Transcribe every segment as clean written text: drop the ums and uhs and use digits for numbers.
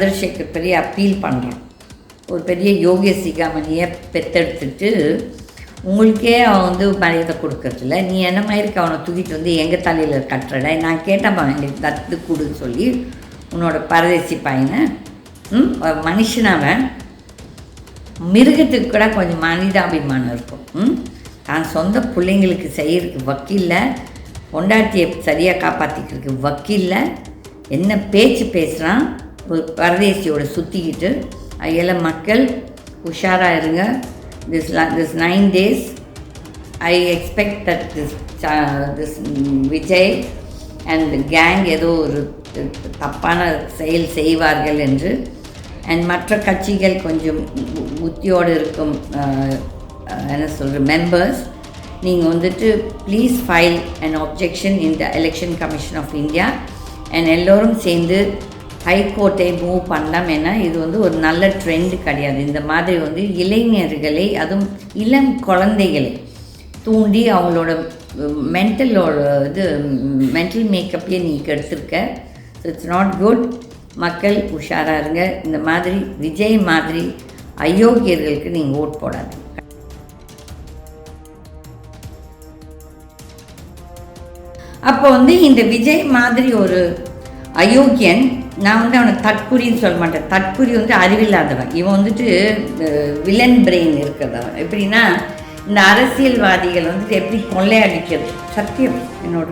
சந்திரசேகர் பெரிய அப்பீல் பண்ணுறான். ஒரு பெரிய யோகி சிகாமணியை பெற்றெடுத்துட்டு உங்களுக்கே அவன் மரியாதை கொடுக்கறதில்ல, நீ என்ன மாதிரி அவனை தூக்கிட்டு எங்கள் தலையில் கட்டுறடா. நான் கேட்டப்பா எங்களுக்கு தத்து கொடுன்னு சொல்லி உன்னோட பரதேசி பையனை மனுஷனாவன் மிருகத்துக்கு கூட கொஞ்சம் மனிதாபிமானம் இருக்கும். தான் சொந்த பிள்ளைங்களுக்கு செய்கிறதுக்கு வக்கீல்ல, பொண்டாட்டியை சரியாக காப்பாற்றிக்கிறதுக்கு வக்கீல்ல, என்ன பேச்சு பேசுகிறான் ஒரு பரதேசியோட சுற்றிக்கிட்டு. அதில் மக்கள் உஷாராக இருங்க. this 9 days I expect that this Vijay and the gang ஏதோ ஒரு தப்பான செயல் செய்வார்கள் என்று. அண்ட் மற்ற கட்சிகள் கொஞ்சம் புத்தியோடு இருக்கும் என்ன சொல்கிற மெம்பர்ஸ், நீங்கள் please file an objection in the election commission of India and எல்லோரும் சேர்ந்து ஹைகோர்ட்டை மூவ் பண்ணலாம். ஏன்னா இது ஒரு நல்ல ட்ரெண்டு கிடையாது. இந்த மாதிரி இளைஞர்களை, அதுவும் இளம் குழந்தைகளை தூண்டி அவங்களோட மென்டல் மேக்கப்பையே நீங்கள் எடுத்திருக்க. So it's not good. மக்கள் உஷாராக இருங்க. இந்த மாதிரி விஜய் மாதிரி அயோக்கியர்களுக்கு நீங்கள் ஓட் போடாது. அப்போ இந்த விஜய் மாதிரி ஒரு அயோக்கியன், நான் அவனை தற்குறின்னு சொல்ல மாட்டேன். தற்குறி அறிவில்லாதவன். இவன் வில்லன் பிரெயின் இருக்கிறதவன். எப்படின்னா இந்த அரசியல்வாதிகள் எப்படி கொள்ளையடிக்கிறது, சத்தியம் என்னோட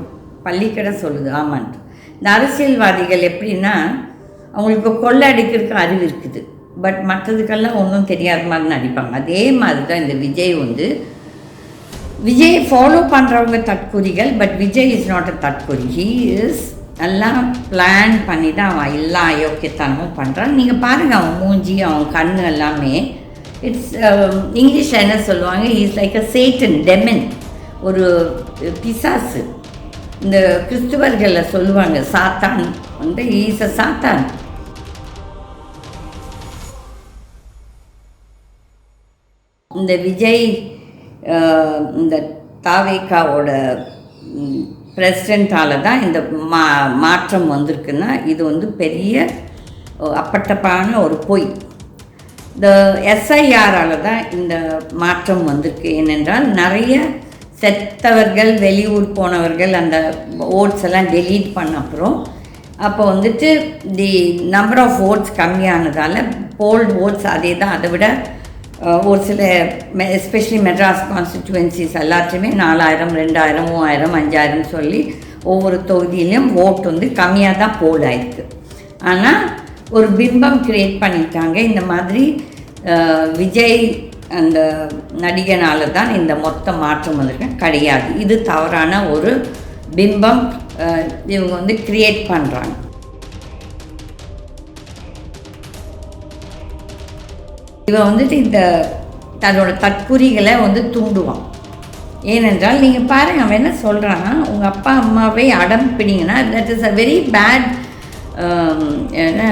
பள்ளிக்கடை சொல்லுது ஆமான்ட்டு. இந்த அரசியல்வாதிகள் எப்படின்னா அவங்களுக்கு கொள்ளை அடிக்கிறதுக்கு அறிவு இருக்குது, பட் மற்றதுக்கெல்லாம் ஒன்றும் தெரியாத மாதிரி நடிப்பாங்க. அதே மாதிரி தான் இந்த விஜய் விஜய் ஃபாலோ பண்ணுறவங்க தற்குறிகள், but Vijay is not a தற்குறி. ஹீ இஸ் நல்லா பிளான் பண்ணி தான் அவன் எல்லா அயோக்கியத்தனமும் பண்ணுறான். நீங்கள் பாருங்கள் அவன் மூஞ்சி, அவன் கண்ணு எல்லாமே. இட்ஸ் இங்கிலீஷில் என்ன சொல்லுவாங்க, is like a Satan demon, ஒரு பிசாசு. இந்த கிறிஸ்துவர்களில் சொல்லுவாங்க சாத்தான் ஈஸ் அ சாத்தான். இந்த விஜய் இந்த தாவேகாவோட பிரசிடெண்ட்டால் தான் இந்த மாற்றம் வந்திருக்குன்னா இது பெரிய அப்பட்டப்பான ஒரு பொய். இந்த எஸ்ஐஆரால் தான் இந்த மாற்றம் வந்திருக்கு. ஏனென்றால் நிறைய செத்தவர்கள், வெளியூர் போனவர்கள் அந்த ஓட்ஸ் எல்லாம் டெலீட் பண்ண அப்புறம் அப்போ தி நம்பர் ஆஃப் ஓட்ஸ் கம்மியானதால் போல்ட் ஓட்ஸ் அதே தான், அதை விட ஒரு சில எஸ்பெஷலி மெட்ராஸ் கான்ஸ்டிட்யூவன்சிஸ் எல்லாத்தையுமே 4000, 2000, 3000, 5000 சொல்லி ஒவ்வொரு தொகுதியிலையும் ஓட் கம்மியாக தான் போல் ஆயிருக்கு. ஆனால் ஒரு பிம்பம் க்ரியேட் பண்ணிட்டாங்க. இந்த மாதிரி விஜய் அந்த நடிகனால் தான் இந்த மொத்த மாற்றம் கிடையாது. இது தவறான ஒரு பிம்பம் இவங்க க்ரியேட் பண்ணுறாங்க. இவன் இந்த தன்னோட தற்குறிகளை தூண்டுவான். ஏனென்றால் நீங்கள் பாருங்கள், அவன் என்ன சொல்கிறான்னா, உங்கள் அப்பா அம்மாவை அடம் பிடிங்கன்னா that is a very bad என்ன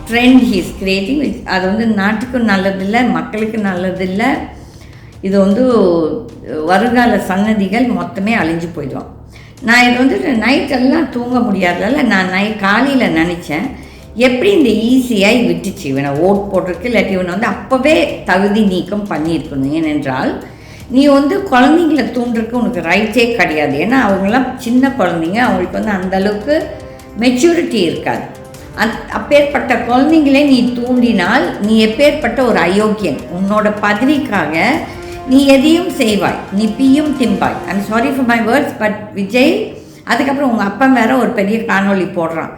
ட்ரெண்ட் ஹீஸ் கிரியேட்டிங். அது நாட்டுக்கும் நல்லதில்லை, மக்களுக்கு நல்லதில்லை. இது வருங்கால சன்னதிகள் மொத்தமே அழிஞ்சு போயிடுவான். நான் இது நைட்டெல்லாம் தூங்க முடியாததால் நான் காலையில் நினச்சேன், எப்படி இந்த ஈஸியாகி விட்டுச்சு இவனை ஓட் போட்டிருக்கு. இல்லாட்டி இவனை அப்போவே தகுதி நீக்கம் பண்ணியிருக்கணும். ஏனென்றால் நீ குழந்தைங்களை தூண்டுறதுக்கு உனக்கு ரைட்டே கிடையாது. ஏன்னா அவங்களாம் சின்ன குழந்தைங்க, அவங்களுக்கு அந்தளவுக்கு மெச்சூரிட்டி இருக்காது. அப்பேற்பட்ட குழந்தைங்களே நீ தூண்டினால் நீ எப்பேற்பட்ட ஒரு அயோக்கியன். உன்னோட பதவிக்காக நீ எதையும் செய்வாய், நீ பியும் திம்பாய். I'm sorry for my words, but Vijay அதுக்கப்புறம் உங்கள் அப்பா வேறு ஒரு பெரிய காணொளி போடுறான்,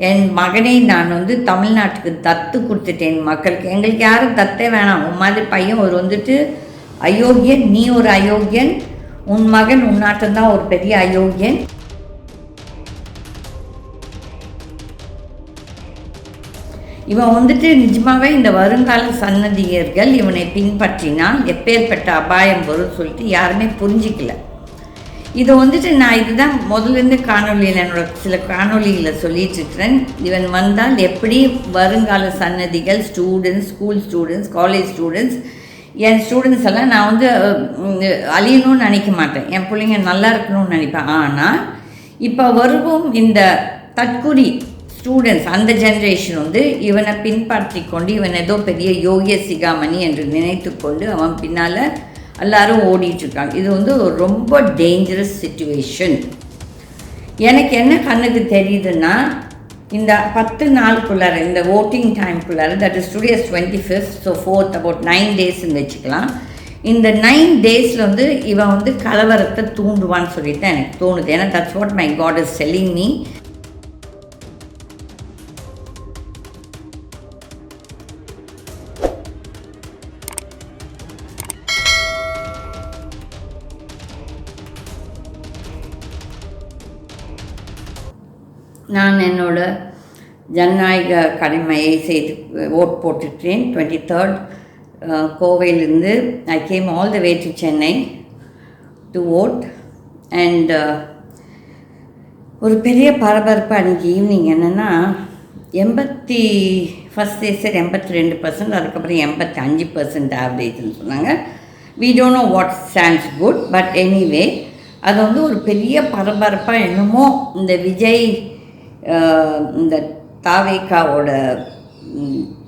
என் மகனை நான் தமிழ்நாட்டுக்கு தத்து கொடுத்துட்டேன் மக்களுக்கு, எங்களுக்கு யாரும் தத்தே வேணாம், உன் மாதிரி பையன் ஒரு அயோக்கியன், நீ ஒரு அயோக்கியன், உன் மகன் உன்னாட்டம்தான் ஒரு பெரிய அயோக்கியன். இவன் நிஜமாகவே இந்த வருங்கால சன்னதியர்கள் இவனை பின்பற்றினால் எப்பேற்பட்ட அபாயம் வரும்னு சொல்லிட்டு யாருமே புரிஞ்சிக்கல. இதை நான் இதுதான் முதலேருந்து காணொலியில் என்னோட சில காணொலியில் சொல்லிகிட்ருக்கிறேன். இவன் வந்தால் எப்படி வருங்கால சன்னதிகள், students, school students, college students, என் ஸ்டூடெண்ட்ஸ் எல்லாம் நான் அழியணும்னு நினைக்க மாட்டேன், என் பிள்ளைங்க நல்லா இருக்கணும்னு நினைப்பேன். ஆனால் இப்போ வருவோம் இந்த தற்குறி ஸ்டூடெண்ட்ஸ் அந்த ஜென்ரேஷன் வந்து இவனை பின்பற்றி கொண்டு இவன் ஏதோ பெரிய யோகிய சிகாமணி என்று நினைத்து கொண்டு அவன் பின்னால் எல்லாரும் ஓடிட்டுருக்காங்க. இது வந்து ஒரு ரொம்ப டேஞ்சரஸ் சிச்சுவேஷன். எனக்கு என்ன கண்ணுக்கு தெரியுதுன்னா, இந்த 10 நாளுக்குள்ளார இந்த ஓட்டிங் டைம்குள்ளார, that is today 25th, so 4th, about 9 டேஸ்ன்னு வச்சுக்கலாம். இந்த 9 டேஸில் வந்து இவன் வந்து கலவரத்தை தூண்டுவான்னு சொல்லிட்டு தான் எனக்கு தோணுது. ஏன்னா that's what my God is telling me. நான் என்னோட ஜனநாயக கடமையை செய்து ஓட் போட்டுட்டேன். 23rd கோவையிலேருந்து I came all the way to Chennai to vote. And ஒரு பெரிய பரபரப்பு அன்றைக்கி ஈவினிங் என்னென்னா, 82%, அதுக்கப்புறம் 85% ஆவரேஜ்னு சொன்னாங்க. We don't know what stands good, but anyway அது வந்து ஒரு பெரிய பரபரப்பாக என்னமோ இந்த விஜய் இந்த தாவேக்காவோட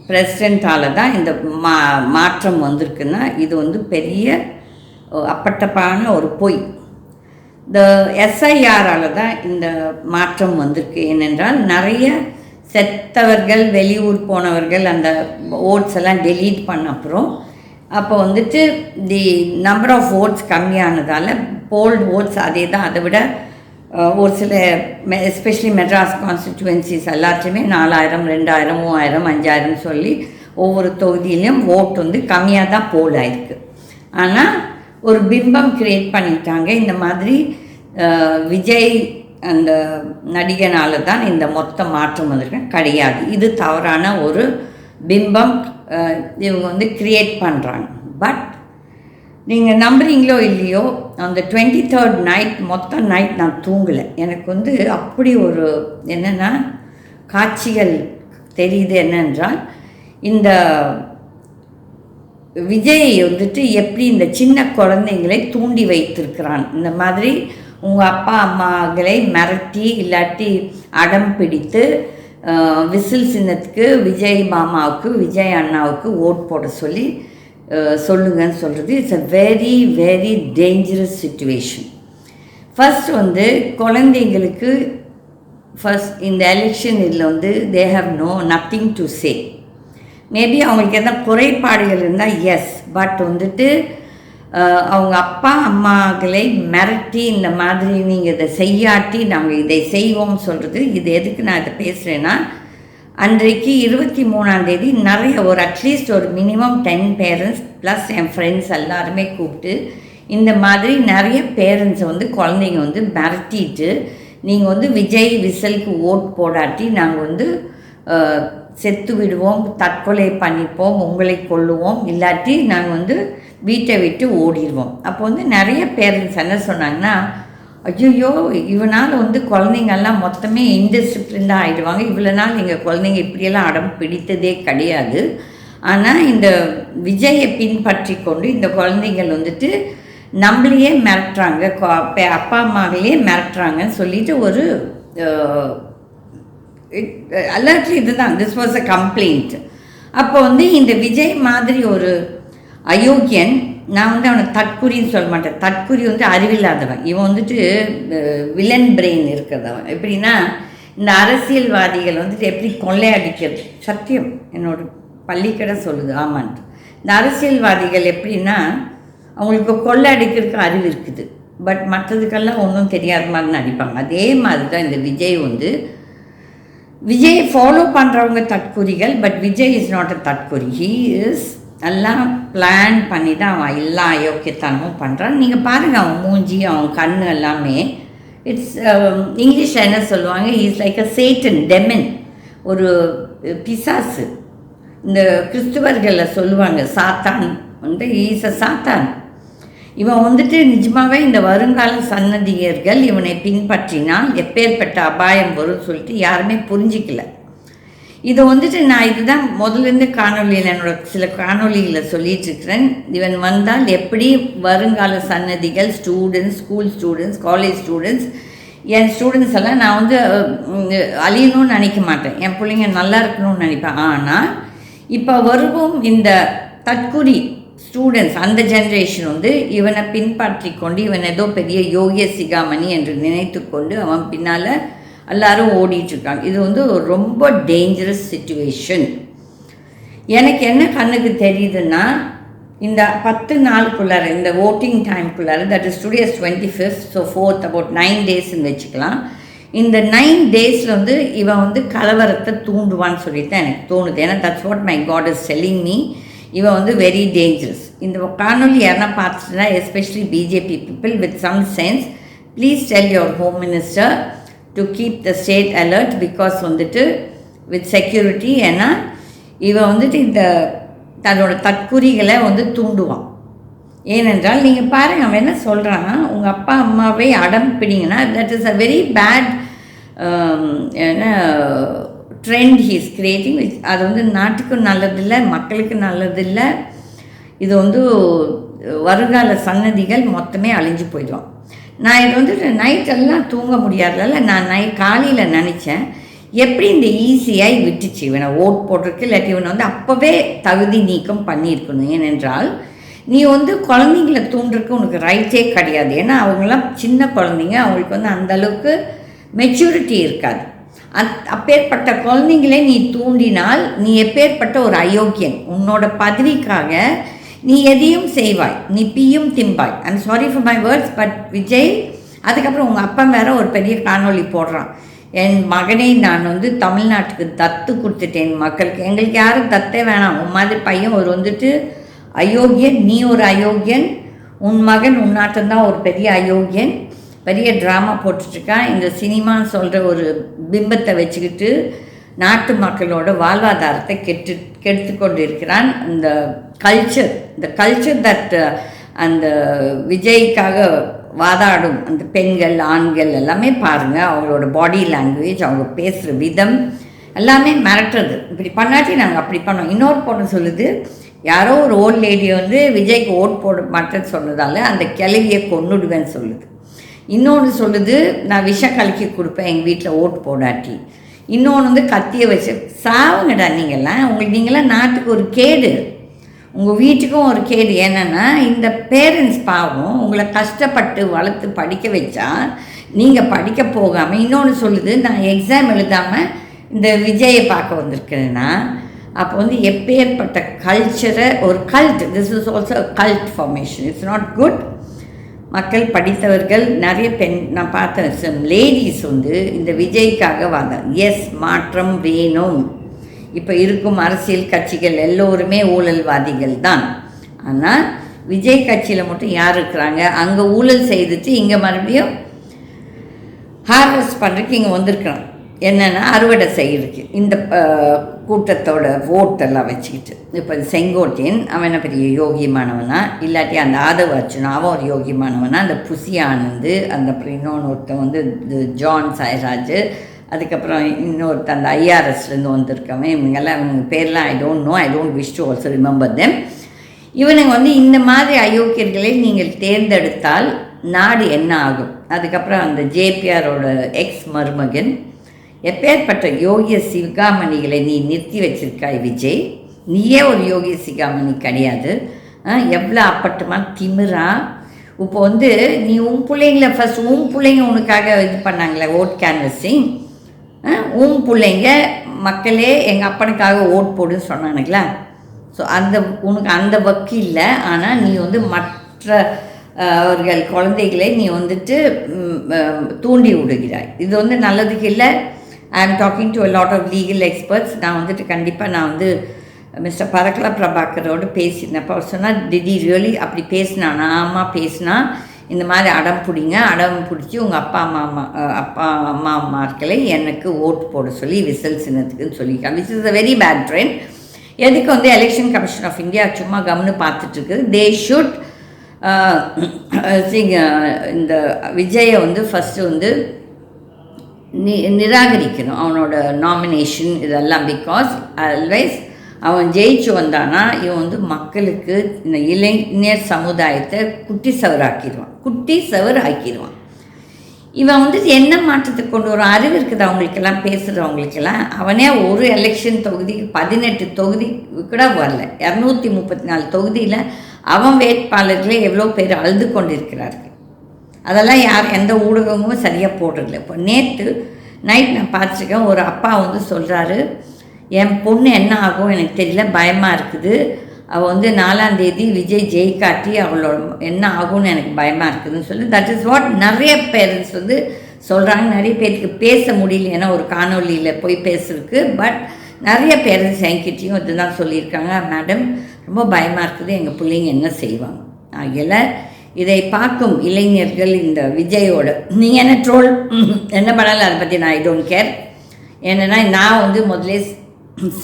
பிரசிடெண்ட்டால் தான் இந்த மாற்றம் வந்திருக்குன்னா இது வந்து பெரிய அப்பட்டப்பான ஒரு பொய். இந்த எஸ்ஐஆரால் தான் இந்த மாற்றம் வந்திருக்கு. ஏனென்றால் நிறைய செத்தவர்கள், வெளியூர் போனவர்கள் அந்த ஓட்ஸ் எல்லாம் டெலீட் பண்ண அப்புறம் அப்போ வந்துட்டு தி நம்பர் ஆஃப் ஓட்ஸ் கம்மியானதால் போல்ட் ஓட்ஸ் அதே தான், அதை விட ஒரு சில எஸ்பெஷலி மெட்ராஸ் கான்ஸ்டிட்யூவன்சிஸ் எல்லாத்தையுமே 4000, 2000, 3000, 5000 சொல்லி ஒவ்வொரு தொகுதியிலையும் ஓட் வந்து கம்மியாக தான் போல் ஆயிருக்கு. ஆனால் ஒரு பிம்பம் க்ரியேட் பண்ணிட்டாங்க, இந்த மாதிரி விஜய் அந்த நடிகனால் தான் இந்த மொத்த மாற்றம் வந்திருக்கு. கிடையாது, இது தவறான ஒரு பிம்பம் இவங்க வந்து க்ரியேட் பண்ணுறாங்க. பட் நீங்கள் நம்புறீங்களோ இல்லையோ, அந்த 23rd நைட் மொத்த நைட் நான் தூங்கலை. எனக்கு வந்து அப்படி ஒரு என்னென்னா காட்சிகள் தெரியுது. என்னென்றால் இந்த விஜய் வந்துட்டு எப்படி இந்த சின்ன குழந்தைங்களை தூண்டி வைத்திருக்கிறான். இந்த மாதிரி உங்கள் அப்பா அம்மாக்களை மிரட்டி இல்லாட்டி அடம் பிடித்து விசில் சின்னத்துக்கு விஜய் மாமாவுக்கு, விஜய் அண்ணாவுக்கு ஓட் போட சொல்லி சொல்லுங்கன்னு சொல்கிறது. It's a very very dangerous situation. First வந்து குழந்தைங்களுக்கு ஃபர்ஸ்ட் இந்த எலெக்ஷன் இதில் வந்து they have nothing to say. Maybe அவங்களுக்கு எதாவது குறைபாடுகள் இருந்தால் எஸ், பட் வந்துட்டு அவங்க அப்பா அம்மாக்களை மிரட்டி இந்த மாதிரி நீங்கள் இதை செய்யாட்டி நாங்கள் இதை செய்வோம் சொல்கிறது. இது எதுக்கு நான் இதை பேசுகிறேன்னா, அன்றைக்கு 23ஆம் தேதி நிறைய ஒரு அட்லீஸ்ட் ஒரு minimum 10 parents plus n friends எல்லாருமே கூப்பிட்டு இந்த மாதிரி நிறைய பேரண்ட்ஸை வந்து குழந்தைங்க வந்து மிரட்டிட்டு, நீங்கள் வந்து விஜய் விசலுக்கு ஓட் போடாட்டி நாங்கள் வந்து செத்து விடுவோம், தற்கொலை பண்ணிப்போம், உங்களை கொல்லுவோம், இல்லாட்டி நாங்கள் வந்து வீட்டை விட்டு ஓடிடுவோம். அப்போ வந்து நிறைய பேரண்ட்ஸ் என்ன சொன்னாங்கன்னா, ஐயோ இவனால் வந்து குழந்தைங்கள்லாம் மொத்தமே இன்டிசிப்ளின்டாக ஆகிடுவாங்க, இவ்வளோ நாள் எங்கள் குழந்தைங்க இப்படியெல்லாம் அடம் பிடித்ததே கிடையாது, ஆனால் இந்த விஜயை பின்பற்றி கொண்டு இந்த குழந்தைங்கள் வந்துட்டு நம்மளையே மிரட்டுறாங்க, அப்பா அம்மாவிலேயே மிரட்டுறாங்கன்னு சொல்லிட்டு ஒரு அலர்ட்லி இதுதான், திஸ் வாஸ் அ கம்ப்ளைண்ட். அப்போ வந்து இந்த விஜய் மாதிரி ஒரு அயோக்கியன், நான் வந்து அவனை தற்குறின்னு சொல்ல மாட்டேன், தற்குறி வந்து அறிவில்லாதவன், இவன் வந்துட்டு வில்லன் பிரெயின் இருக்கிறதவன். எப்படின்னா இந்த அரசியல்வாதிகள் வந்துட்டு எப்படி கொள்ளையடிக்கிறது, சத்தியம் என்னோட பள்ளிக்கடை சொல்லுது ஆமான்ட்டு. இந்த அரசியல்வாதிகள் எப்படின்னா அவங்களுக்கு கொள்ளை அடிக்கிறதுக்கு அறிவு இருக்குது, பட் மற்றதுக்கெல்லாம் ஒன்றும் தெரியாத மாதிரி நடிப்பாங்க. அதே மாதிரி தான் இந்த விஜய் வந்து, விஜய் ஃபாலோ பண்ணுறவங்க தற்குறிகள், but Vijay is not a தற்குறி. ஹீ இஸ் எல்லாம் பிளான் பண்ணி தான் அவன் எல்லா அயோக்கியத்தனமும் பண்ணுறான். நீங்கள் பாருங்கள் அவன் மூஞ்சி, அவன் கண் எல்லாமே, இட்ஸ் இங்கிலீஷில் என்ன சொல்லுவாங்க, is like a Satan demon, ஒரு பிசாசு. இந்த கிறிஸ்துவர்களில் சொல்லுவாங்க சாத்தான் வந்து ஈஸ் அ சாத்தான். இவன் வந்துட்டு நிஜமாகவே இந்த வருங்கால சன்னதியர்கள் இவனை பின்பற்றினால் எப்பேற்பட்ட அபாயம் வரும்னு சொல்லிட்டு யாருமே புரிஞ்சிக்கல. இதை வந்துட்டு நான் இதுதான் முதலேருந்து காணொலியில் என்னோட சில காணொலியில் சொல்லிகிட்ருக்கிறேன். இவன் வந்தால் எப்படி வருங்கால சன்னதிகள், students, school students, college students என் ஸ்டூடெண்ட்ஸ் எல்லாம் நான் வந்து அழியணும்னு நினைக்க மாட்டேன், என் பிள்ளைங்க நல்லா இருக்கணும்னு நினைப்பேன். ஆனால் இப்போ வருவோம் இந்த தற்குறி ஸ்டூடெண்ட்ஸ், அந்த ஜென்ரேஷன் வந்து இவனை பின்பற்றி கொண்டு இவன் ஏதோ பெரிய யோகிய சிகாமணி என்று நினைத்து கொண்டு அவன் பின்னால் எல்லாரும் ஓடிட்டுருக்காங்க. இது வந்து ரொம்ப டேஞ்சரஸ் சிச்சுவேஷன். எனக்கு என்ன கண்ணுக்கு தெரியுதுன்னா, இந்த 10 நாளுக்குள்ளார, இந்த ஓட்டிங் டைம்குள்ளார, that is today 25th, so 4th, about 9 டேஸ்ன்னு வச்சுக்கலாம். இந்த 9 டேஸில் வந்து இவன் வந்து கலவரத்தை தூண்டுவான்னு சொல்லிட்டு தான் எனக்கு தோணுது. ஏன்னா that's what my God is telling me. இவன் வந்து வெரி டேஞ்சரஸ். இந்த காணொலி யாருன்னா பார்த்துட்டுனா, especially BJP people with some sense, please tell your home minister to keep the state alert, because வந்துட்டு வித் செக்யூரிட்டி. ஏன்னா இவன் வந்துட்டு இந்த தன்னோட தற்குறிகளை வந்து தூண்டுவான். ஏனென்றால் நீங்கள் பாருங்கள், அவன் என்ன சொல்கிறான்னா, உங்கள் அப்பா அம்மாவை அடம் பிடிங்கன்னா that is a very bad என்ன ட்ரெண்ட் ஹீ இஸ் கிரியேட்டிங். அது வந்து நாட்டுக்கும் நல்லதில்லை, மக்களுக்கு நல்லதில்லை. இது வந்து வருங்கால சன்னதிகள் மொத்தமே அழிஞ்சு போயிடுவான். நான் இது வந்து நைட்டெல்லாம் தூங்க முடியாததால் நான் காலையில் நினச்சேன், எப்படி இந்த ஈஸியாக விட்டுச்சு இவனை ஓட் போட்டிருக்கு, இல்லாட்டி இவனை வந்து அப்போவே தகுதி நீக்கம் பண்ணியிருக்கணும். ஏனென்றால் நீ வந்து குழந்தைங்கள தூண்டுறதுக்கு உனக்கு ரைட்டே கிடையாது. ஏன்னா அவங்களாம் சின்ன குழந்தைங்க, அவங்களுக்கு வந்து அந்தளவுக்கு மெச்சூரிட்டி இருக்காது. அப்பேற்பட்ட குழந்தைங்களே நீ தூண்டினால் நீ எப்பேற்பட்ட ஒரு அயோக்கியன். உன்னோட பதவிக்காக நீ எதையும் செய்வாய், நீ பீயும் திம்பாய். I'm sorry for my words, but Vijay அதுக்கப்புறம் உங்கள் அப்பா வேற ஒரு பெரிய காணொலி போடுறான், என் மகனை நான் வந்து தமிழ்நாட்டுக்கு தத்து கொடுத்துட்டேன் மக்களுக்கு, எங்களுக்கு யாரும் தத்தே வேணாம், உன் மாதிரி பையன் ஒரு வந்துட்டு அயோக்கியன், நீ ஒரு அயோக்கியன், உன் மகன் உன்னாட்டம்தான் ஒரு பெரிய அயோக்கியன், பெரிய ட்ராமா போட்டுட்ருக்கான். இந்த சினிமான்னு சொல்கிற ஒரு பிம்பத்தை வச்சுக்கிட்டு நாட்டு மக்களோட வாழ்வாதாரத்தை கெடுத்து கொண்டு இருக்கிறான். இந்த கல்ச்சர் தட் அந்த விஜய்க்காக வாதாடும் அந்த பெண்கள் ஆண்கள் எல்லாமே பாருங்கள், அவங்களோட பாடி லாங்குவேஜ், அவங்க பேசுகிற விதம் எல்லாமே மிரட்டுறது. இப்படி பண்ணாட்டி நாங்கள் அப்படி பண்ணோம். இன்னொரு பொண்ணு சொல்லுது, யாரோ ஒரு ஓல்ட் லேடியை வந்து விஜய்க்கு ஓட் போட மாட்டேன்னு சொன்னதால அந்த கிளவியை கொன்னுடுவேன்னு சொல்லுது. இன்னொன்று சொல்லுது, நான் விஷம் கலக்கி கொடுப்பேன் எங்கள் வீட்டில் ஓட்டு போடாட்டி. இன்னொன்று வந்து கத்தியை வச்சு சாவுங்கடா நீங்கள்லாம், நீங்களாம் நாட்டுக்கு ஒரு கேடு, உங்கள் வீட்டுக்கும் ஒரு கேடு. என்னென்னா இந்த பேரண்ட்ஸ் பாவம் உங்களை கஷ்டப்பட்டு வளர்த்து படிக்க வச்சா நீங்கள் படிக்க போகாமல். இன்னொன்று சொல்லுது, நான் எக்ஸாம் எழுதாமல் இந்த விஜயை பார்க்க வந்திருக்கிறேன்னா, அப்போ வந்து எப்பேற்பட்ட கல்ச்சரை ஒரு cult, this is also cult formation, it's not good. மக்கள் படித்தவர்கள் நிறைய நான் பார்த்தேன் லேடிஸ் வந்து இந்த விஜய்க்காக வாங்க, எஸ் மாற்றம் வேணும். இப்போ இருக்கும் அரசியல் கட்சிகள் எல்லோருமே ஊழல்வாதிகள் தான். ஆனால் விஜய் கட்சியில் மட்டும் யார் இருக்கிறாங்க, அங்கே ஊழல் செய்துட்டு இங்கே மறுபடியும் ஹார்வெஸ்ட் பண்ணுறதுக்கு இங்கே வந்திருக்கிறான். என்னென்னா அறுவடை செய்கிறதுக்கு இந்த கூட்டத்தோட ஓட்டெல்லாம் வச்சுக்கிட்டு. இப்போ செங்கோட்டையன் அவன் பெரிய யோகியமானவனா, இல்லாட்டி அந்த ஆதவ அர்ஜுனா அவன் ஒரு யோகியமானவனா, அந்த புசி ஆனந்து, அந்த அப்புறம் இன்னொன்று ஒருத்தன் வந்து ஜான் சாய்ராஜ், அதுக்கப்புறம் இன்னொருத்த அந்த ஐஆர்எஸ்லேருந்து வந்திருக்கவன், இவங்கெல்லாம் இவங்க பேர்லாம் I don't wish to also remember them. இவனுங்க வந்து இந்த மாதிரி அயோக்கியர்களை நீங்கள் தேர்ந்தெடுத்தால் நாடு என்ன ஆகும்? அதுக்கப்புறம் அந்த ஜேபிஆரோட எக்ஸ் மருமகன், எப்பேற்பட்ட யோகிய சிகாமணிகளை நீ நிறுத்தி வச்சிருக்காய் விஜய், நீயே ஒரு யோகிய சிகாமணி கிடையாது. எவ்வளோ அப்பட்டமாக திமிரா. இப்போ வந்து நீ உன் பிள்ளைங்கள ஃபஸ்ட் உன் பிள்ளைங்க உனக்காக இது பண்ணாங்களே ஓட் கேன்வஸிங், உன் பிள்ளைங்க மக்களே எங்கள் அப்பனுக்காக ஓட் போடுன்னு சொன்னானுங்களா. ஸோ உனக்கு அந்த வக்கு இல்லை. ஆனால் நீ வந்து மற்ற அவர்கள் குழந்தைகளை நீ வந்துட்டு தூண்டி விடுகிறாய். இது வந்து நல்லதுக்கு இல்லை. I am talking to a lot of legal experts. நான் வந்துட்டு கண்டிப்பாக நான் வந்து மிஸ்டர் பரக்கலா பிரபாகரோடு பேசினப்போ அவர் சொன்னால், டிடி ரியலி அப்படி பேசினானா? ஆமாம் பேசினா, இந்த மாதிரி அடம் பிடிச்சி உங்கள் அப்பா அம்மாக்களை எனக்கு ஓட்டு போட சொல்லி விசில் சின்னத்துக்குன்னு சொல்லியிருக்காங்க. Which is a very bad trend. எதுக்கு வந்து எலெக்ஷன் கமிஷன் ஆஃப் இந்தியா சும்மா கவனு பார்த்துட்ருக்கு. தே ஷுட் இந்த விஜயை வந்து ஃபஸ்ட்டு வந்து நிராகரிக்கணும் அவனோட நாமினேஷன் இதெல்லாம். பிகாஸ் ஆல்வேஸ் அவன் ஜெயிச்சு வந்தானா இவன் வந்து மக்களுக்கு இந்த இளைஞர் சமுதாயத்தை குட்டி சவர் ஆக்கிடுவான். இவன் வந்துட்டு என்ன மாற்றத்துக்கு கொண்டு வரும்? அறிவு இருக்குது அவங்களுக்கெல்லாம், பேசுகிறவங்களுக்கெல்லாம். அவனே ஒரு எலெக்ஷன் தொகுதிக்கு 18 தொகுதி கூட வரல. 234 தொகுதியில் அவன் வேட்பாளர்களே எவ்வளோ பேர் அழுது கொண்டிருக்கிறார்கள். அதெல்லாம் எந்த ஊடகமும் சரியாக போடுறதில்ல. இப்போ நேற்று நைட் நான் பார்த்துருக்கேன், ஒரு அப்பா வந்து சொல்கிறாரு, என் பொண்ணு என்ன ஆகும் எனக்கு தெரியல, பயமாக இருக்குது. அவள் வந்து 4ஆம் தேதி விஜய் ஜெயிக்காட்டி அவளோட என்ன ஆகும்னு எனக்கு பயமாக இருக்குதுன்னு சொல்லி, தட் இஸ் வாட் நிறைய பேரண்ட்ஸ் வந்து சொல்கிறாங்க. நிறைய பேருக்கு பேச முடியல, ஏன்னா ஒரு காணொலியில் போய் பேசுறதுக்கு. பட் நிறைய பேரண்ட்ஸ் என்கிட்டையும் இதுதான் சொல்லியிருக்காங்க, மேடம் ரொம்ப பயமாக இருக்குது, எங்கள் பிள்ளைங்க என்ன செய்வாங்க. ஆகியல இதை பார்க்கும் இளைஞர்கள் இந்த விஜயோட நீங்கள் என்ன ட்ரோல் என்ன பண்ணாலும் அதை பற்றி நான் ஐ டோன்ட் கேர். ஏன்னா நான் வந்து முதலே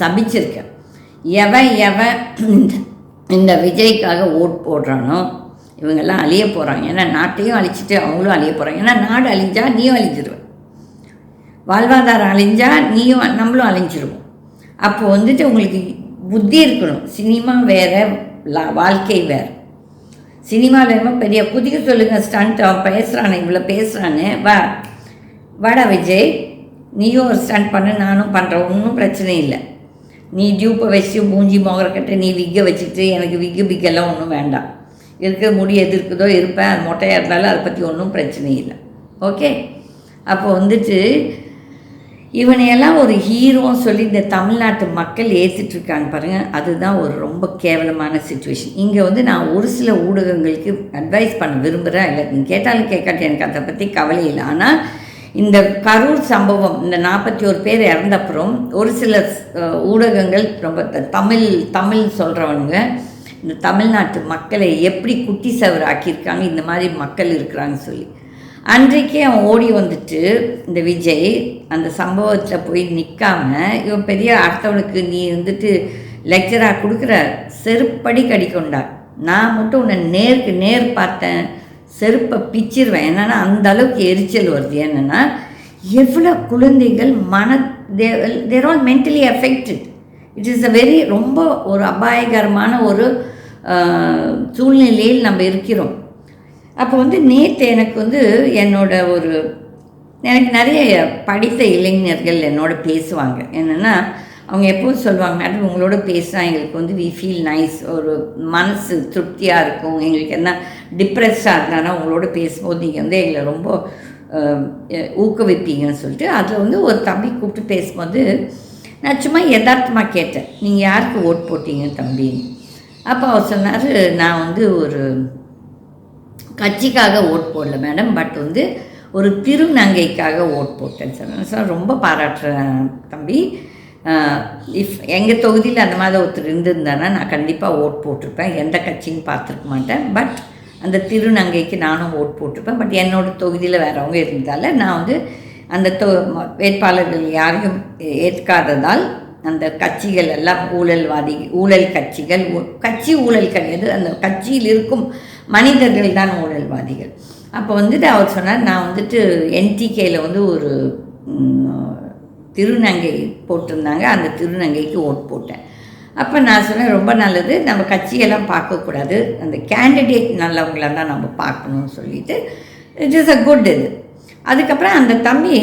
சபிச்சிருக்கேன், எவன் இந்த விஜய்க்காக ஓட் போடுறானோ இவங்கெல்லாம் அழிய போகிறாங்க. ஏன்னா நாட்டையும் அழிச்சிட்டு அவங்களும் அழிய போகிறாங்க. ஏன்னா நாடு அழிஞ்சா நீயும் அழிஞ்சிருவேன், வாழ்வாதாரம் அழிஞ்சா நீயும் நம்மளும் அழிஞ்சிருவோம். அப்போ வந்துட்டு உங்களுக்கு புத்தி இருக்கணும். சினிமா வேறு, வாழ்க்கை வேறு. சினிமாவில் என்னமோ பெரிய குதிக்க சொல்லுங்கள், ஸ்டண்ட் அவன் பேசுகிறானே, இவ்வளோ பேசுகிறானே, வாடா விஜய் நீயும் ஒரு ஸ்டண்ட் பண்ணு, நானும் பண்ணுறேன், ஒன்றும் பிரச்சனை இல்லை. நீ டியூப்பை வச்சு மூஞ்சி மோகரக்கட்டை நீ விக்கை வச்சுட்டு, எனக்கு பிக்கெல்லாம் ஒன்றும் வேண்டாம். இருக்கிற முடி எது இருக்குதோ இருப்பேன், அது மொட்டையாக இருந்தாலும் அதை பற்றி ஒன்றும் பிரச்சனை இல்லை. ஓகே, அப்போ வந்துட்டு இவனையெல்லாம் ஒரு ஹீரோன்னு சொல்லி இந்த தமிழ்நாட்டு மக்கள் ஏற்றுட்ருக்காங்க பாருங்கள். அதுதான் ஒரு ரொம்ப கேவலமான சுச்சுவேஷன். இங்கே வந்து நான் ஒரு சில ஊடகங்களுக்கு அட்வைஸ் பண்ண விரும்புகிறேன். இல்லை நீங்கள் கேட்டாலும் கேட்காட்டி எனக்கு அதை பற்றி கவலை இல்லை. ஆனால் இந்த கரூர் சம்பவம், இந்த 41 பேர் இறந்தப்புறம் ஒரு சில ஊடகங்கள் ரொம்ப தமிழ் சொல்கிறவனுங்க இந்த தமிழ்நாட்டு மக்களை எப்படி குட்டி சவர் ஆக்கியிருக்காங்க, இந்த மாதிரி மக்கள் இருக்கிறாங்கன்னு சொல்லி. அன்றைக்கே அவன் ஓடி வந்துட்டு இந்த விஜய் அந்த சம்பவத்தில் போய் நிற்காம, இவன் பெரிய அடுத்தவனுக்கு நீ வந்துட்டு லெக்சராக கொடுக்குற, செருப்படி கடிக்கொண்டார். நான் மட்டும் உன்னை நேருக்கு நேர் பார்த்தேன், செருப்பை பிச்சிருவேன். என்னென்னா அந்த அளவுக்கு எரிச்சல் வருது. என்னென்னா எவ்வளோ குழந்தைகள் they're all mentally affected. It is ரொம்ப ஒரு அபாயகரமான ஒரு சூழ்நிலையில் நம்ம இருக்கிறோம். அப்போ வந்து நேற்று எனக்கு வந்து எனக்கு நிறைய படித்த இளைஞர்கள் என்னோட பேசுவாங்க. என்னென்னா அவங்க எப்போவும் சொல்லுவாங்க, மேடம் உங்களோட பேசினா எங்களுக்கு வந்து வி ஃபீல் நைஸ், ஒரு மனசு திருப்தியாக இருக்கும். எங்களுக்கு என்ன டிப்ரெஸ்டாக இருந்தாலும் உங்களோட பேசும்போது நீங்கள் வந்து எங்களை ரொம்ப ஊக்குவிப்பீங்கன்னு சொல்லிட்டு. அதில் வந்து ஒரு தம்பி கூப்பிட்டு பேசும்போது நான் சும்மா யதார்த்தமாக கேட்டேன், நீங்கள் யாருக்கு ஓட் போட்டீங்க தம்பின்னு. அப்போ அவர் சொன்னார், நான் வந்து ஒரு கட்சிக்காக ஓட் போடல மேடம், பட் வந்து ஒரு திருநங்கைக்காக ஓட் போட்டேன்னு சொன்னேன். சார் ரொம்ப பாராட்டுறேன் தம்பி, எங்கள் தொகுதியில் அந்த மாதிரி ஒருத்தர் இருந்திருந்தானா நான் கண்டிப்பாக ஓட் போட்டிருப்பேன். எந்த கட்சின்னு பார்த்துருக்க மாட்டேன், பட் அந்த திருநங்கைக்கு நானும் ஓட் போட்டிருப்பேன். பட் என்னோடய தொகுதியில் வேறவங்க இருந்ததால் நான் வந்து அந்த வேட்பாளர்கள் யாரையும் ஏற்காததால் அந்த கட்சிகள் எல்லாம் ஊழல் கட்சிகள், கட்சி ஊழல் கிடையாது, அந்த கட்சியில் இருக்கும் மனிதர்கள் தான் ஊழல்வாதிகள். அப்போ வந்துட்டு அவர் சொன்னார், நான் வந்துட்டு என்டிகேயில் வந்து ஒரு திருநங்கை போட்டிருந்தாங்க, அந்த திருநங்கைக்கு ஓட் போட்டேன். அப்போ நான் சொன்னேன், ரொம்ப நல்லது, நம்ம கட்சியெல்லாம் பார்க்கக்கூடாது, அந்த கேண்டிடேட் நல்லவங்களாக தான் நம்ம பார்க்கணும்னு சொல்லிட்டு இட் இஸ் அ குட் இது. அதுக்கப்புறம் அந்த தம்பி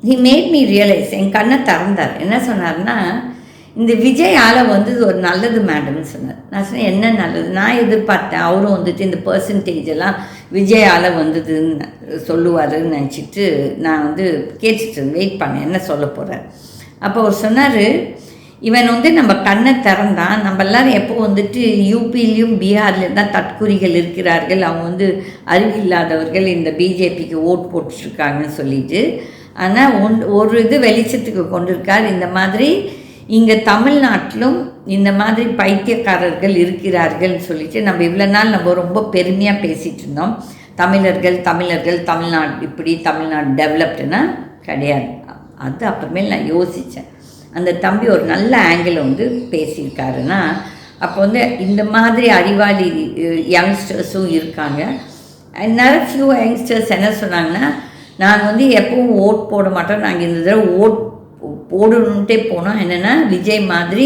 ஹி மேட் மீ ரியலைஸ், என் கண்ணை திறந்தார். என்ன சொன்னார்னா, இந்த விஜயால் வந்து ஒரு நல்லது மேடம்னு சொன்னார். நான் சொன்னேன், என்ன நல்லது? நான் எதிர்பார்த்தேன் அவரும் வந்துட்டு இந்த பர்சன்டேஜ் எல்லாம் விஜயால் வந்ததுன்னு சொல்லுவாருன்னு நினச்சிட்டு நான் வந்து கேட்டுட்டு வெயிட் பண்ணேன், என்ன சொல்ல போகிறார். அப்போ அவர் சொன்னார், இவன் வந்து நம்ம கண்ணை திறந்தான், நம்ம எல்லோரும் எப்போ வந்துட்டு யூபிலையும் பீகார்லேயும் தான் தற்குறிகள் இருக்கிறார்கள், அவங்க வந்து அறிவில்லாதவர்கள் இந்த பிஜேபிக்கு ஓட் போட்டுருக்காங்கன்னு சொல்லிட்டு. ஆனால் ஒரு இது வெளிச்சத்துக்கு கொண்டிருக்கார், இந்த மாதிரி இங்கே தமிழ்நாட்டிலும் இந்த மாதிரி பைத்தியக்காரர்கள் இருக்கிறார்கள்னு சொல்லிட்டு. நம்ம இவ்வளோ நாள் நம்ம ரொம்ப பெருமையாக பேசிகிட்டு இருந்தோம், தமிழர்கள் தமிழ்நாடு இப்படி, தமிழ்நாடு டெவலப்டுன்னா கிடையாது. அது அப்புறமேல் நான் யோசித்தேன், அந்த தம்பி ஒரு நல்ல ஆங்கிள் வந்து பேசியிருக்காருன்னா, அப்போ வந்து இந்த மாதிரி அறிவாளி யங்ஸ்டர்ஸும் இருக்காங்க. நிறைய ஃபியூ யங்ஸ்டர்ஸ் என்ன சொன்னாங்கன்னா, நாங்கள் வந்து எப்பவும் ஓட் போட மாட்டோம், நாங்கள் இந்த தடவை ஓட் போடணுன்ட்டே போனோம். என்னென்னா விஜய் மாதிரி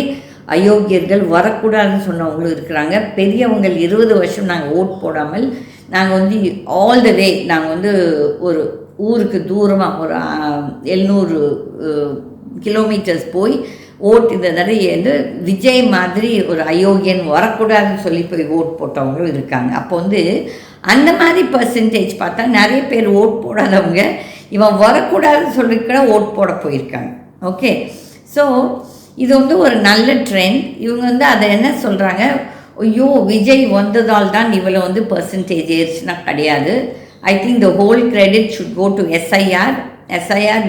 அயோக்கியர்கள் வரக்கூடாதுன்னு சொன்னவங்களும் இருக்கிறாங்க. பெரியவங்க 20 வருஷம் நாங்கள் ஓட் போடாமல் நாங்கள் வந்து ஆல் த வே நாங்கள் வந்து ஒரு ஊருக்கு தூரமாக ஒரு 700 கிலோமீட்டர்ஸ் போய் இந்த தடவை வந்து விஜய் மாதிரி ஒரு அயோக்கியன் வரக்கூடாதுன்னு சொல்லி போய் ஓட் போட்டவங்களும் இருக்காங்க. அப்போ வந்து அந்த மாதிரி பர்சன்டேஜ் பார்த்தா நிறைய பேர் ஓட் போடாதவங்க இவன் வரக்கூடாதுன்னு சொல்லிக்கூட ஓட் போட போயிருக்காங்க. ஓகே, ஸோ இது வந்து ஒரு நல்ல ட்ரெண்ட். இவங்க வந்து அதை என்ன சொல்கிறாங்க, ஐயோ விஜய் வந்ததால் தான் இவ்வளோ வந்து பர்சன்டேஜ் ஏறிச்சுன்னா கிடையாது. I think the whole credit should go to SIR.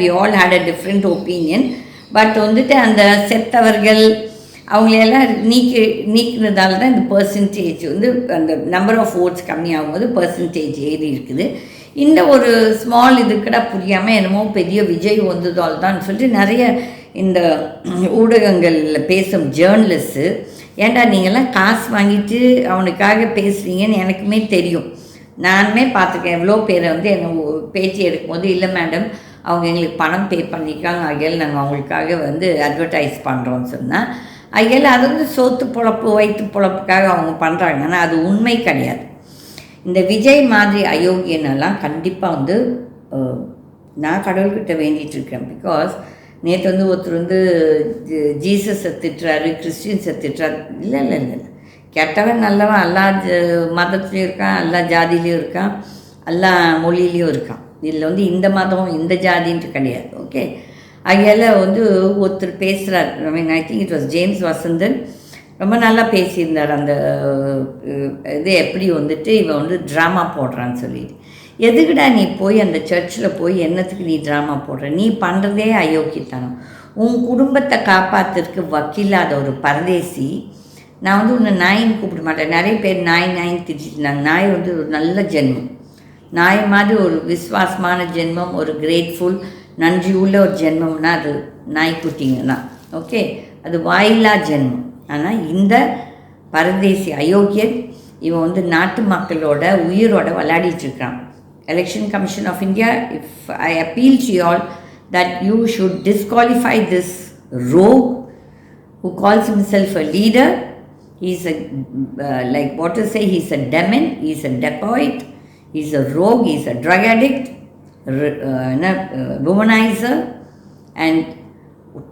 We all had a different opinion. But வந்துட்டு அந்த செத்தவர்கள் அவங்களையெல்லாம் நீக்கினதால தான் இந்த பர்சன்டேஜ் வந்து அந்த நம்பர் ஆஃப் ஓட்ஸ் கம்மியாகும்போது பர்சன்டேஜ் ஏறி இருக்குது. இந்த ஒரு ஸ்மால் இதுக்கடா புரியாமல் என்னமோ பெரிய விஜய் வந்ததால் தான் சொல்லிட்டு நிறைய இந்த ஊடகங்களில் பேசும் ஜேர்னலிஸ்ட்டு, ஏன்டா நீங்கள்லாம் காசு வாங்கிட்டு அவனுக்காக பேசுகிறீங்கன்னு எனக்குமே தெரியும். நானுமே பார்த்துருக்கேன் எவ்வளோ பேரை வந்து என்னை பேச்சு எடுக்கும்போது, இல்லை மேடம் அவங்க எங்களுக்கு பணம் பே பண்ணியிருக்காங்க, ஆகையால் நாங்கள் அவங்களுக்காக வந்து அட்வர்டைஸ் பண்ணுறோன்னு சொன்னால், ஆகையால் அது வந்து சோத்து பொழப்பு வயிற்று பொழப்புக்காக அவங்க பண்ணுறாங்க. ஆனால் அது உண்மை கிடையாது. இந்த விஜய் மாதிரி அயோக்கியனெல்லாம் கண்டிப்பாக வந்து நான் கடவுள்கிட்ட வேண்டிகிட்டு இருக்கேன். பிகாஸ் நேற்று வந்து ஒருத்தர் வந்து ஜீசஸை திட்டுறாரு, கிறிஸ்டின்ஸை திட்டுறாரு. இல்லை இல்லை இல்லை இல்லை, கெட்டவன் நல்லவன் எல்லா மதத்துலேயும் இருக்கான், எல்லா ஜாதியிலையும் இருக்கான், எல்லா மொழியிலையும் இருக்கான். இதில் வந்து இந்த மதம் இந்த ஜாதின்ட்டு கிடையாது. ஓகே, அதில் வந்து ஒருத்தர் பேசுகிறார். I think it was James Vasanthan. ரொம்ப நல்லா பேசியிருந்தார். அந்த இது எப்படி வந்துட்டு இவன் வந்து ட்ராமா போடுறான்னு சொல்லிட்டு, எதுக்குடா நீ போய் அந்த சர்ச்சில் போய் என்னத்துக்கு நீ ட்ராமா போடுற? நீ பண்ணுறதே அயோக்கியத்தனம். உன் குடும்பத்தை காப்பாற்றுறதுக்கு வக்கீலாத ஒரு பரதேசி. நான் வந்து உன்னை நாயின்னு கூப்பிட மாட்டேன். நிறைய பேர் நாயின்னு திட்டிருந்தாங்க. நாய் வந்து ஒரு நல்ல ஜென்மம். நாய் மாதிரி ஒரு விசுவாசமான ஜென்மம், ஒரு கிரேட்ஃபுல் நன்றி உள்ள ஒரு ஜென்மம்னா அது நாய்க்குட்டிங்க தான். ஓகே, அது வாயில்லா ஜென்மம். ஆனால் இந்த பரதேசி அயோக்கியன் இவன் வந்து நாட்டு மக்களோட உயிரோட விளையாடிட்டுருக்கான். Election commission of India, if I appeal to you all that you should disqualify this rogue who calls himself a leader. He's a like what to say, he's a demon, he's a dacoit, he's a rogue, he's a drug addict, womanizer, and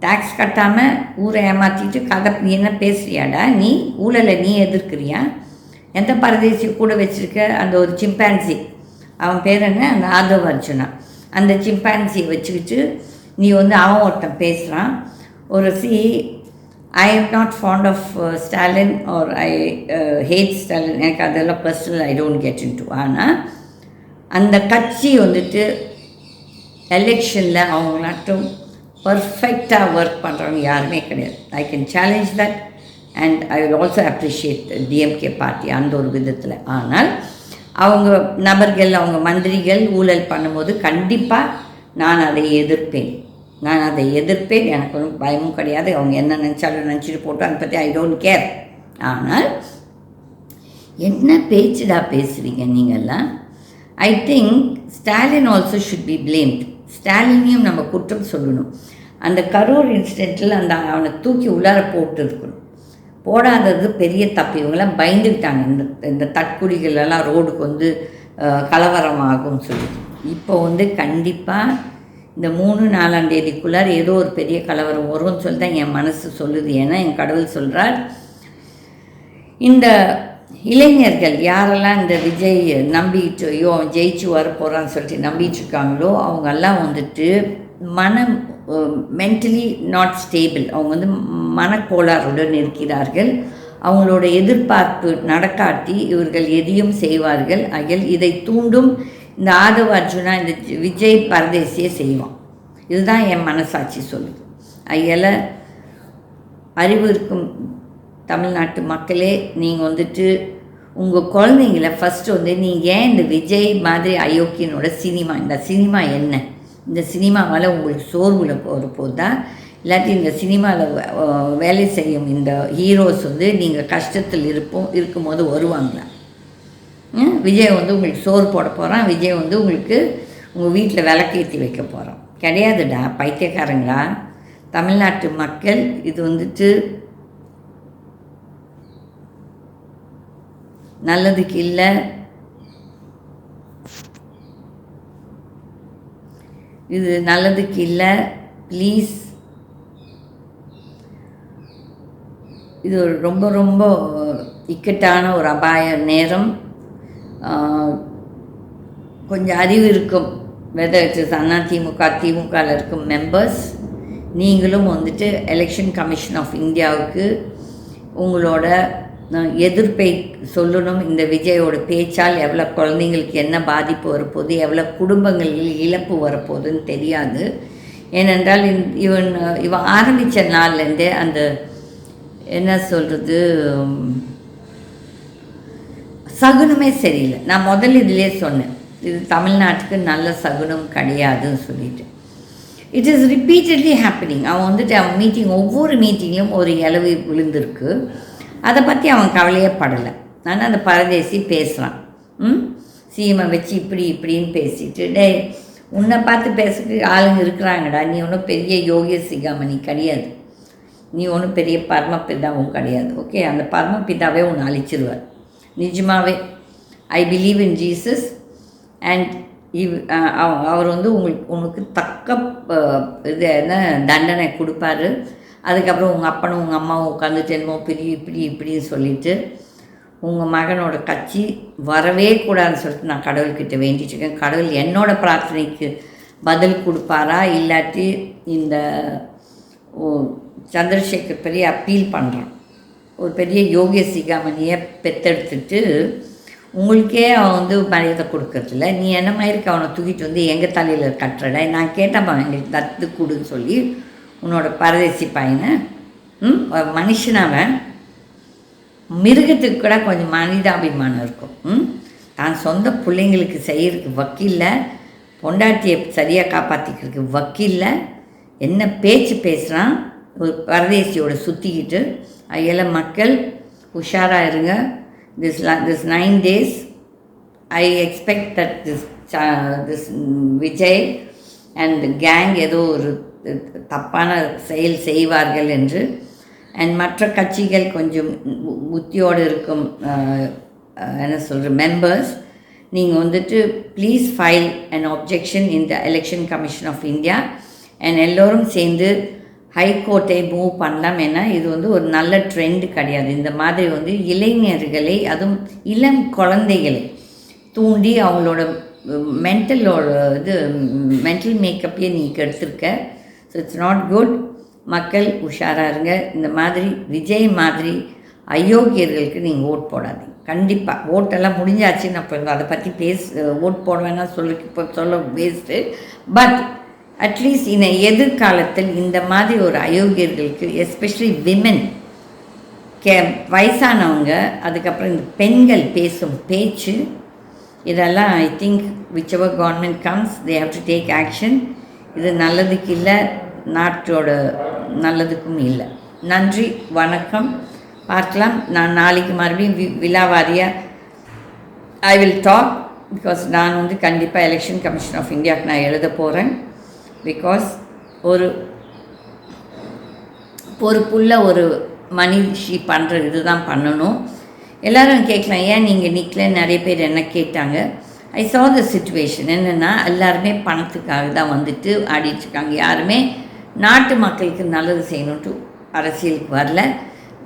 tax கட்டாமல் ஊரை ஏமாற்றிட்டு கதை. நீ என்ன பேசுகிறியாடா? நீ ஊழலை நீ எதிர்க்கிறியா? எந்த பரதேசி கூட வச்சுருக்க? அந்த ஒரு சிம்பான்சி, அவன் பேர் என்ன, அந்த ஆதவ் அர்ஜுனா, அந்த சிம்பான்சியை வச்சுக்கிட்டு நீ வந்து அவன் ஒருத்தன் பேசுகிறான். ஒரு I am not fond of Stalin or I hate Stalin. எனக்கு அதெல்லாம் personal, I don't get into. ஆனால் அந்த கட்சி வந்துட்டு எலெக்ஷனில் அவங்களாட்டும் பர்ஃபெக்டாக ஒர்க் பண்ணுறவங்க யாருமே கிடையாது. I can challenge that and I will also appreciate DMK party அந்த ஒரு விதத்தில். ஆனால் அவங்க நபர்கள், அவங்க மந்திரிகள் ஊழல் பண்ணும்போது கண்டிப்பாக நான் அதை எதிர்ப்பேன். எனக்கு ஒன்றும் பயமும் கிடையாது. அவங்க என்ன நினச்சாலும் நினச்சிட்டு போட்டோம், அதை பற்றி ஐ டோன்ட் கேர். ஆனால் என்ன பேச்சுடா பேசுகிறீங்க நீங்கள்லாம்? I think Stalin also should be blamed. ஸ்டாலினையும் நம்ம குற்றம் சொல்லணும். அந்த கரூர் இன்சிடெண்ட்டில் அந்த அவனை தூக்கி உள்ளார போட்டு இருக்கணும். போடாதது பெரிய தப்பு. இவங்கெல்லாம் பயந்துக்கிட்டாங்க. இந்த தற்குறிகளெல்லாம் ரோடுக்கு வந்து கலவரமாகும்னு சொல்லி. இப்போ வந்து கண்டிப்பாக இந்த 3-4ஆம் தேதிக்குள்ளார ஏதோ ஒரு பெரிய கலவரம் வரும்னு சொல்லி தான் என் மனசு சொல்லுது. ஏன்னா என் கடவுள் சொல்கிறார், இந்த இளைஞர்கள் யாரெல்லாம் இந்த விஜய் நம்பிட்டு ஐயோ அவன் ஜெயிச்சு வரப்போகிறான்னு சொல்லிட்டு நம்பிட்டு இருக்காங்களோ அவங்கெல்லாம் வந்துட்டு மென்டலி நாட் ஸ்டேபிள். அவங்க வந்து மனக்கோளாறுடன் இருக்கிறார்கள். அவங்களோட எதிர்பார்ப்பு நடக்காட்டி இவர்கள் எதையும் செய்வார்கள். ஆகிய இதை தூண்டும் இந்த ஆதவ் அர்ஜுனா, இந்த விஜய் பரதேசியை செய்வான். இதுதான் என் மனசாட்சி சொல்லுது. ஆகியால் அறிவு இருக்கும் தமிழ்நாட்டு மக்களே, நீங்கள் வந்துட்டு உங்கள் குழந்தைங்கள ஃபஸ்ட்டு வந்து நீங்கள் ஏன் இந்த விஜய் மாதிரி அயோக்கியனோட சினிமா, இந்த சினிமா என்ன, இந்த சினிமாவால் உங்களுக்கு சோர்வில் போதா, இல்லாட்டி இந்த சினிமாவில் வேலை செய்யும் இந்த ஹீரோஸ் வந்து நீங்கள் கஷ்டத்தில் இருக்கும்போது வருவாங்களா? விஜய் வந்து உங்களுக்கு சோறு போட போகிறான், விஜய் வந்து உங்களுக்கு உங்கள் வீட்டில் விளக்கேற்றி வைக்க போகிறான். கிடையாதுடா பைத்தியக்காரங்களா தமிழ்நாட்டு மக்கள். இது வந்துட்டு நல்லதுக்கு இல்லை. இது நல்லதுக்கு இல்லை. ப்ளீஸ், இது ஒரு ரொம்ப ரொம்ப இக்கட்டான ஒரு அபாய நேரம். கொஞ்சம் அறிவு இருக்கும், வெதர் இட் இஸ் அதிமுக திமுகவில் இருக்கும் மெம்பர்ஸ், நீங்களும் வந்துட்டு எலெக்ஷன் கமிஷன் ஆஃப் இந்தியாவுக்கு உங்களோட எதிர்ப்பை சொல்லணும். இந்த விஜயோட பேச்சால் எவ்வளோ குழந்தைங்களுக்கு என்ன பாதிப்பு வரப்போகுது, எவ்வளோ குடும்பங்களில் இழப்பு வரப்போகுதுன்னு தெரியாது. ஏனென்றால் இவன் ஆரம்பித்த நாள்லேருந்தே அந்த என்ன சொல்கிறது சகுனமே சரியில்லை. நான் முதல்ல இதிலே சொன்னேன், இது தமிழ்நாட்டுக்கு நல்ல சகுனம் கிடையாதுன்னு சொல்லிட்டு. It is repeatedly happening. அவன் வந்துட்டு அவன் மீட்டிங் ஒவ்வொரு மீட்டிங்லையும் ஒரு இலவு விழுந்திருக்கு. அதை பற்றி அவன் கவலையே படலை. ஆனால் அந்த பரதேசி பேசுகிறான், சிஎம்ஐ வச்சு இப்படின்னு பேசிட்டு, டே உன்னை பார்த்து பேசுறதுக்கு ஆளுங்க இருக்கிறாங்கடா, நீ ஒன்றும் பெரிய யோகிய சிகாமணி கிடையாது, நீ ஒன்றும் பெரிய பரமபிதாவும் கிடையாது. ஓகே, அந்த பரமபிதாவே உன்னை அழிச்சிருவார் நிஜமாகவே. I believe in Jesus and அவர் வந்து உனக்கு தக்க இது என்ன தண்டனை கொடுப்பாரு. அதுக்கப்புறம் உங்கள் அப்பனும் உங்கள் அம்மாவும் உட்காந்துட்டு என்னமோ இப்படின்னு சொல்லிவிட்டு உங்கள் மகனோட கட்சி வரவே கூடாதுன்னு சொல்லிட்டு நான் கடவுள்கிட்ட வேண்டிகிட்ருக்கேன். கடவுள் என்னோடய பிரார்த்தனைக்கு பதில் கொடுப்பாரா, இல்லாட்டி இந்த சந்திரசேகர் பெரிய அப்பீல் பண்ணுறான், ஒரு பெரிய யோகிய சிகாமணியை பெற்றெடுத்துட்டு உங்களுக்கே அவன் வந்து மரியாதை கொடுக்கறதில்ல, நீ என்ன மாதிரி அவனை தூக்கிட்டு வந்து எங்கள் தலையில் கட்டுறடா, நான் கேட்டப்பா எங்களுக்கு தத்து கொடுன்னு சொல்லி உன்னோட பரதேசி பையனை மனுஷனாவன் மிருகத்துக்கு கூட கொஞ்சம் மனிதாபிமானம் இருக்கும். தான் சொந்த பிள்ளைங்களுக்கு செய்கிறதுக்கு வக்கீல்ல, பொண்டாட்டியை சரியாக காப்பாற்றிக்கிறதுக்கு வக்கீல்ல, என்ன பேச்சு பேசுகிறான் ஒரு பரதேசியோட சுற்றிக்கிட்டு. அதில் மக்கள் உஷாராக இருங்க. this 9 days I expect that this Vijay and the gang ஏதோ ஒரு தப்பான செயல் செய்வார்கள் என்று. அண்ட் மற்ற கட்சிகள் கொஞ்சம் புத்தியோடு இருக்கும் என்ன சொல்கிற மெம்பர்ஸ், நீங்கள் வந்துட்டு please file an objection in the election commission of India and எல்லோரும் சேர்ந்து ஹைகோர்ட்டை மூவ் பண்ணலாம். ஏன்னா இது வந்து ஒரு நல்ல ட்ரெண்டு கிடையாது. இந்த மாதிரி வந்து இளைஞர்களை, அதுவும் இளம் குழந்தைகளை தூண்டி அவங்களோட மென்டல் மேக்கப்பையே நீ கெடுத்திருக்க. So it's not good. மக்கள் உஷாராக இருங்க. இந்த மாதிரி விஜய் மாதிரி அயோக்கியர்களுக்கு நீங்கள் ஓட் போடாதீங்க. கண்டிப்பாக ஓட்டெல்லாம் முடிஞ்சாச்சு. நான் இப்போ அதை பற்றி ஓட் போட வேணாம் சொல்ல வேஸ்ட்டு. பட் அட்லீஸ்ட் இந்த எதிர்காலத்தில் இந்த மாதிரி ஒரு அயோக்கியர்களுக்கு, எஸ்பெஷலி விமென், வயசானவங்க, அதுக்கப்புறம் இந்த பெண்கள் பேசும் பேச்சு, இதெல்லாம் I think which ever government comes they have to take action. இது நல்லதுக்கு இல்லை, நாட்டோட நல்லதுக்கும் இல்லை. நன்றி, வணக்கம், பார்க்கலாம். நான் நாளைக்கு மறுபடியும் விழாவாரியாக ஐ வில் டாக். பிகாஸ் நான் வந்து கண்டிப்பாக எலெக்ஷன் கமிஷன் ஆஃப் இந்தியாவுக்கு நான் எழுத போகிறேன். பிகாஸ் ஒரு பொறுப்புள்ள ஒரு மனுஷி பண்ணுற இதுதான் பண்ணணும். எல்லோரும் கேட்கலாம், ஏன் நீங்கள் நிற்கல, நிறைய பேர் என்ன கேட்டாங்க. ஐ saw the situation. என்னென்னா எல்லாருமே பணத்துக்காக தான் வந்துட்டு ஆடிட்டுருக்காங்க. யாருமே நாட்டு மக்களுக்கு நல்லது செய்யணுன்ட்டு அரசியலுக்கு வரல.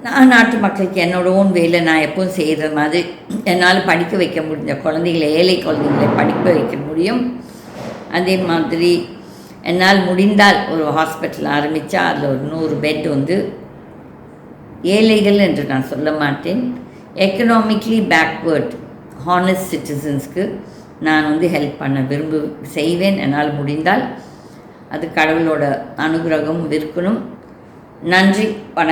நான் நாட்டு மக்களுக்கு என்னோட ஓன் வேலை நான் எப்பவும் செய்கிற மாதிரி என்னால் படிக்க வைக்க முடிஞ்ச குழந்தைகளை, ஏழை குழந்தைங்களை படிக்க வைக்க முடியும். அதே மாதிரி என்னால் முடிந்தால் ஒரு ஹாஸ்பிட்டல் ஆரம்பித்தா அதில் ஒரு 100 பெட் வந்து ஏழைகள் என்று நான் சொல்ல மாட்டேன், எக்கனாமிக்லி பேக்வேர்ட் ஹானஸ்ட் சிட்டிசன்ஸ்க்கு நான் வந்து ஹெல்ப் பண்ண செய்வேன். என்னால் முடிந்தால் அது கடவுளோட அனுகிரகம் இருக்கணும். நன்றி, வணக்கம்.